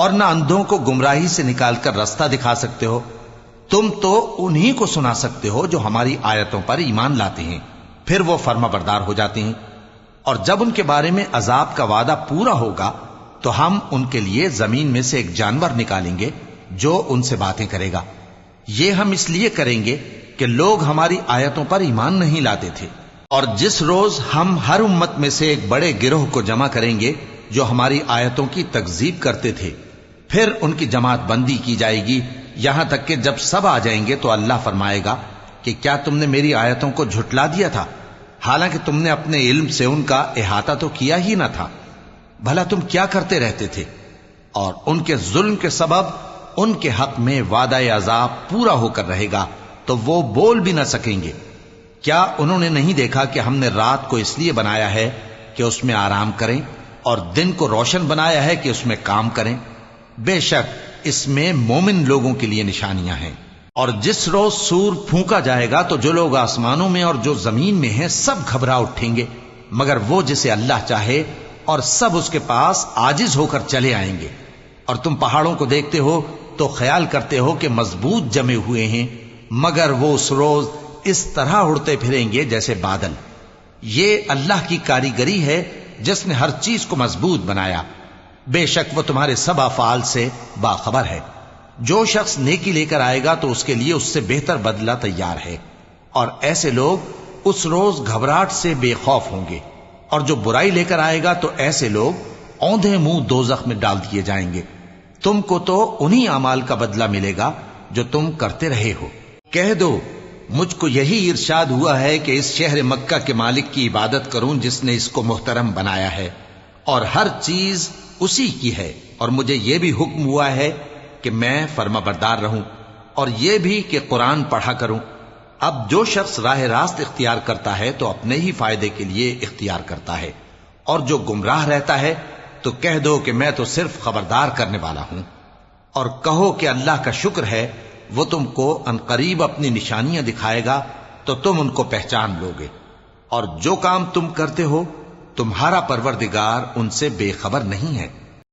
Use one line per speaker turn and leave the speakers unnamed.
اور نہ اندھوں کو گمراہی سے نکال کر راستہ دکھا سکتے ہو. تم تو انہی کو سنا سکتے ہو جو ہماری آیتوں پر ایمان لاتے ہیں، پھر وہ فرما بردار ہو جاتے ہیں. اور جب ان کے بارے میں عذاب کا وعدہ پورا ہوگا تو ہم ان کے لیے زمین میں سے ایک جانور نکالیں گے جو ان سے باتیں کرے گا. یہ ہم اس لیے کریں گے کہ لوگ ہماری آیتوں پر ایمان نہیں لاتے تھے. اور جس روز ہم ہر امت میں سے ایک بڑے گروہ کو جمع کریں گے جو ہماری آیتوں کی تکذیب کرتے تھے، پھر ان کی جماعت بندی کی جائے گی یہاں تک کہ جب سب آ جائیں گے تو اللہ فرمائے گا کہ کیا تم نے میری آیتوں کو جھٹلا دیا تھا، حالانکہ تم نے اپنے علم سے ان کا احاطہ تو کیا ہی نہ تھا. بھلا تم کیا کرتے رہتے تھے؟ اور ان کے ظلم کے سبب ان کے حق میں وعدہ عذاب پورا ہو کر رہے گا تو وہ بول بھی نہ سکیں گے. کیا انہوں نے نہیں دیکھا کہ ہم نے رات کو اس لیے بنایا ہے کہ اس میں آرام کریں اور دن کو روشن بنایا ہے کہ اس میں کام کریں؟ بے شک اس میں مومن لوگوں کے لیے نشانیاں ہیں. اور جس روز سور پھونکا جائے گا تو جو لوگ آسمانوں میں اور جو زمین میں ہیں سب گھبرا اٹھیں گے مگر وہ جسے اللہ چاہے، اور سب اس کے پاس عاجز ہو کر چلے آئیں گے. اور تم پہاڑوں کو دیکھتے ہو تو خیال کرتے ہو کہ مضبوط جمے ہوئے ہیں، مگر وہ اس روز اس طرح اڑتے پھریں گے جیسے بادل. یہ اللہ کی کاریگری ہے جس نے ہر چیز کو مضبوط بنایا. بے شک وہ تمہارے سب افعال سے باخبر ہے. جو شخص نیکی لے کر آئے گا تو اس کے لیے اس سے بہتر بدلہ تیار ہے، اور ایسے لوگ اس روز گھبراہٹ سے بے خوف ہوں گے. اور جو برائی لے کر آئے گا تو ایسے لوگ اوندھے منہ دوزخ میں ڈال دیے جائیں گے. تم کو تو انہی اعمال کا بدلہ ملے گا جو تم کرتے رہے ہو. کہہ دو مجھ کو یہی ارشاد ہوا ہے کہ اس شہر مکہ کے مالک کی عبادت کروں جس نے اس کو محترم بنایا ہے اور ہر چیز اسی کی ہے. اور مجھے یہ بھی حکم ہوا ہے کہ میں فرما بردار رہوں، اور یہ بھی کہ قرآن پڑھا کروں. اب جو شخص راہ راست اختیار کرتا ہے تو اپنے ہی فائدے کے لیے اختیار کرتا ہے، اور جو گمراہ رہتا ہے تو کہہ دو کہ میں تو صرف خبردار کرنے والا ہوں. اور کہو کہ اللہ کا شکر ہے وہ تم کو عنقریب اپنی نشانیاں دکھائے گا تو تم ان کو پہچان لو گے. اور جو کام تم کرتے ہو تمہارا پروردگار ان سے بے خبر نہیں ہے.